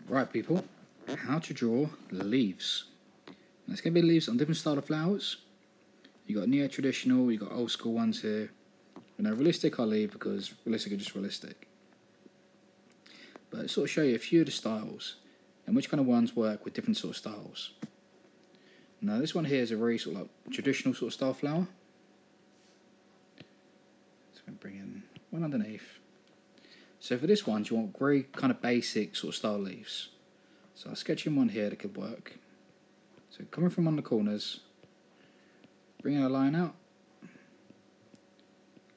Right, people, how to draw leaves. Now, it's going to be leaves on different style of flowers. You got neo-traditional, you got old school ones here. Realistic I'll leave because realistic are just realistic. But it sort of show you a few of the styles and which kind of ones work with different sort of styles. Now this one here is a very sort of like traditional sort of style flower. So I'm going to bring in one underneath. So for this one, you want very kind of basic sort of style leaves. So I'll sketch in one here that could work. So coming from one of the corners, bringing a line out,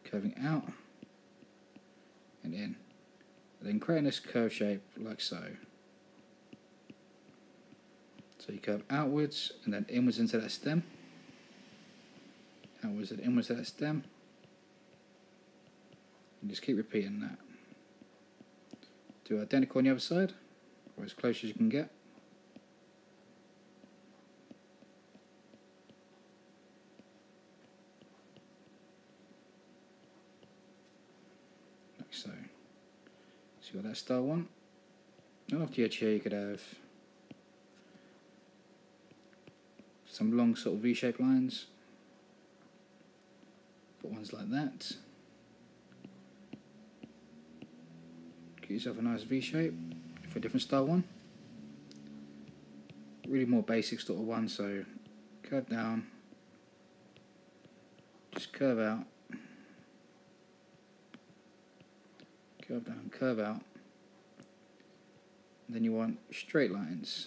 curving out, and in. And then creating this curve shape like so. So you curve outwards and then inwards into that stem. Outwards and inwards to that stem. And just keep repeating that. Do identical on the other side, or as close as you can get. Like so. So you got that style one. And off the edge here you could have some long sort of V-shaped lines. Got ones like that. Get yourself a nice V-shape for a different style one. Really more basic sort of one, so curve down, just curve out, curve down, curve out. And then you want straight lines.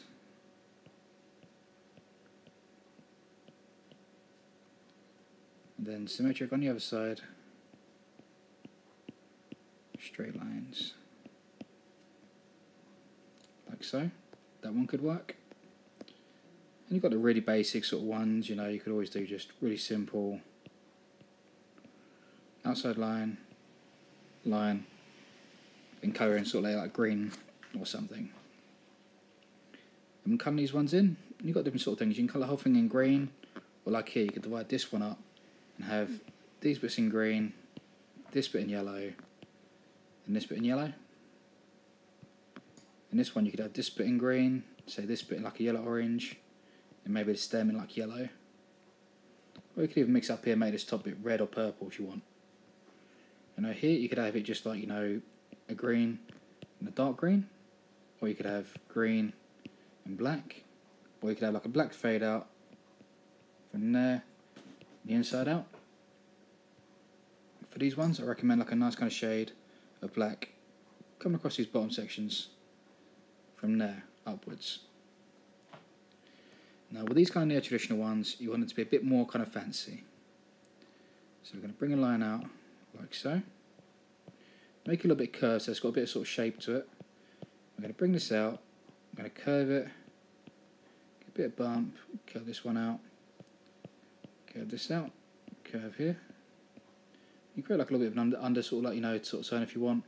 And then symmetric on the other side, straight lines. Like so. That one could work. And you've got the really basic sort of ones, you know, you could always do just really simple outside line, line, and colour in sort of like green or something. And colour these ones in, and you've got different sort of things. You can colour the whole thing in green, or like here, you could divide this one up and have these bits in green, this bit in yellow, and this bit in yellow. In this one you could have this bit in green, say this bit in like a yellow orange, and maybe the stem in like yellow. Or you could even mix up here, make this top bit red or purple if you want. You know, here you could have it just like, you know, a green and a dark green, or you could have green and black, or you could have like a black fade out from there, the inside out. For these ones I recommend like a nice kind of shade of black coming across these bottom sections from there upwards. Now with these kind of neo-traditional ones, you want it to be a bit more kind of fancy. So we're going to bring a line out like so. Make it a little bit curved so it's got a bit of sort of shape to it. I'm going to bring this out, I'm going to curve it, get a bit of bump, curve this one out, curve this out, curve here. You create like a little bit of an under sort of like, you know, sort of zone if you want.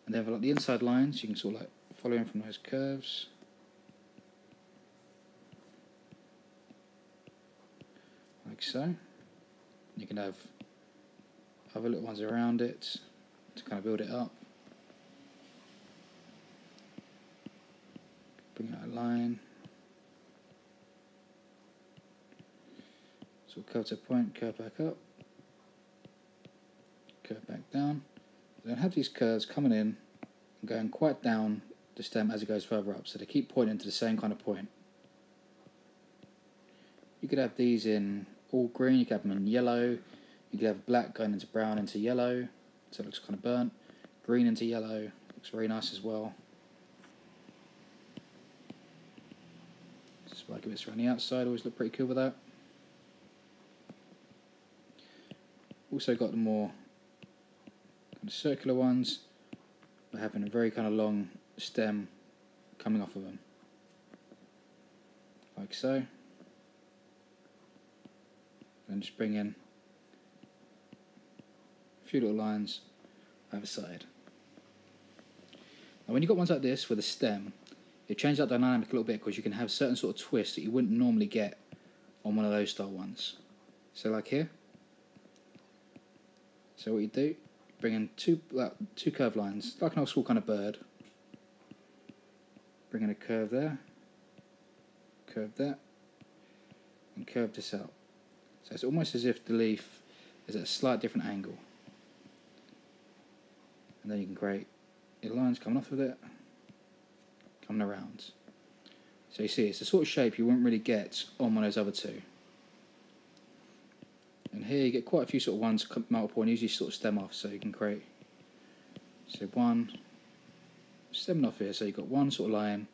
And then for like the inside lines, you can sort of like follow in from those curves. Like so. You can have other little ones around it to kind of build it up. Bring out a line. So curve to a point, curve back up, curve back down. Then have these curves coming in and going quite down the stem as it goes further up, so they keep pointing to the same kind of point. You could have these in all green, you could have them in yellow, you could have black going into brown into yellow, so it looks kind of burnt. Green into yellow, looks very nice as well. Just like bits around the outside, always look pretty cool with that. Also got the more kind of circular ones, but having a very kind of long stem coming off of them, like so. And just bring in a few little lines either side. Now when you've got ones like this with a stem, it changes that dynamic a little bit because you can have certain sort of twists that you wouldn't normally get on one of those style ones. So like here. So what you do, bring in two curved lines, like an old school kind of bird. bring in a curve there, curve that, and curve this out. So it's almost as if the leaf is at a slight different angle. And then you can create your lines coming off of it, coming around. So you see, it's the sort of shape you wouldn't really get on one of those other two. And here you get quite a few sort of ones multiple and usually sort of stem off, so you can create, so one stemming off here, so you've got one sort of line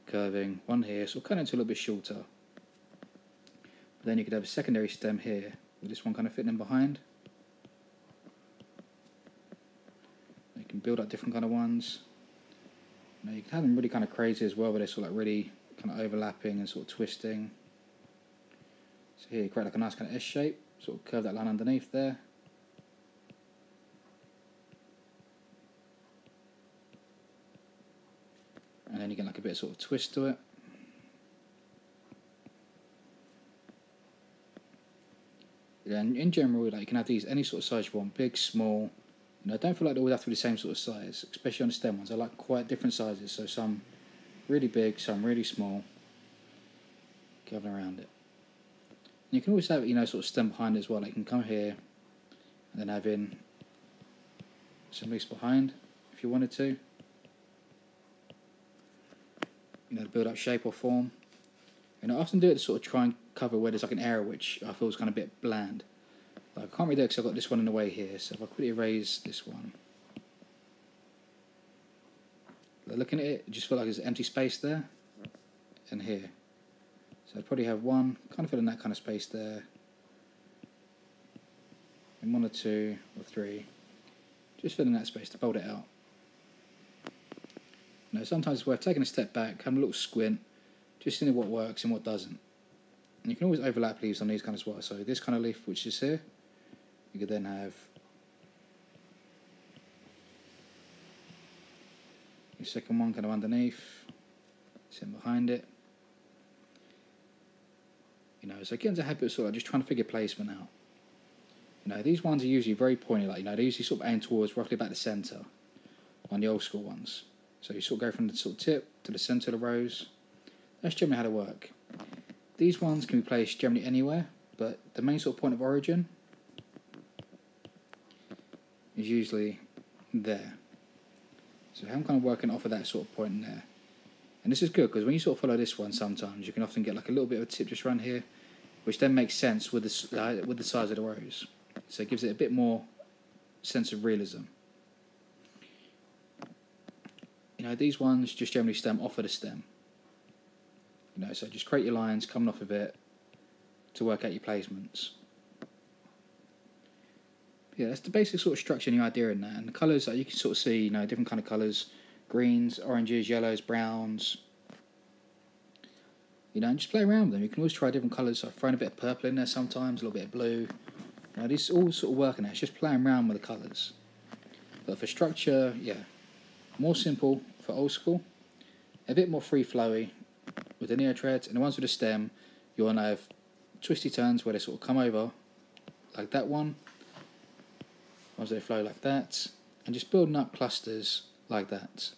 curving, one here, so cut it into a little bit shorter. But then you could have a secondary stem here with this one kind of fitting in behind. You can build up different kind of ones. Now you can have them really kind of crazy as well, where they're sort of like really kind of overlapping and sort of twisting. So here you create like a nice kind of S shape, sort of curve that line underneath there. And then you get like a bit of sort of twist to it. And in general, like you can have these any sort of size you want, big, small. You know, I don't feel like they always have to be the same sort of size, especially on the stem ones. I like quite different sizes, so some really big, some really small, going around it. And you can always have, you know, sort of stem behind as well. Like you can come here and then have in some leaves behind if you wanted to. You know, to build up shape or form. You know, I often do it to sort of try and cover where there's like an area which I feel is kind of a bit bland. But I can't really do it because I've got this one in the way here. So if I quickly erase this one, looking at it, I just feel like there's empty space there and here. So I'd probably have one, kind of fill in that kind of space there, and one or two or three, just fill in that space to build it out. You know, sometimes it's worth taking a step back, having a little squint, just seeing what works and what doesn't. And you can always overlap leaves on these kind as well. So this kind of leaf which is here, you could then have your second one kind of underneath, sitting behind it. You know, so again, it's a habit of sort of just trying to figure placement out. You know, these ones are usually very pointy, like, you know, they usually sort of aim towards roughly about the centre on the old school ones. So you sort of go from the sort of tip to the centre of the rose. That's generally how they work. These ones can be placed generally anywhere, but the main sort of point of origin is usually there. So I'm kind of working off of that sort of point in there. And this is good because when you sort of follow this one, sometimes you can often get like a little bit of a tip just around here, which then makes sense with the size of the rose. So it gives it a bit more sense of realism. You know, these ones just generally stem off of the stem. You know, so just create your lines coming off of it to work out your placements. Yeah, that's the basic sort of structure and the idea in that. And the colours that you can sort of see, you know, different kind of colours. Greens, oranges, yellows, browns. You know, and just play around with them. You can always try different colours. I've thrown a bit of purple in there sometimes, a little bit of blue. You know, these all sort of working out. It's just playing around with the colours. But for structure, yeah, more simple for old school. A bit more free flowy with the neo treads. And the ones with the stem, you want to have twisty turns where they sort of come over like that one. Ones that flow like that. And just building up clusters like that.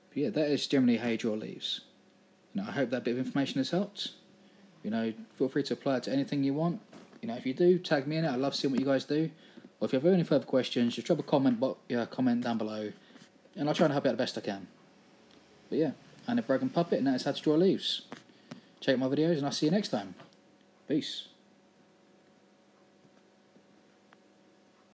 But yeah, that is generally how you draw leaves. You know, I hope that bit of information has helped. You know, feel free to apply it to anything you want. You know, if you do, tag me in it. I love seeing what you guys do. Or if you have any further questions, just drop a comment down below, and I'll try and help you out the best I can. But yeah, I'm the Broken Puppet, and that is how to draw leaves. Check out my videos, and I'll see you next time. Peace.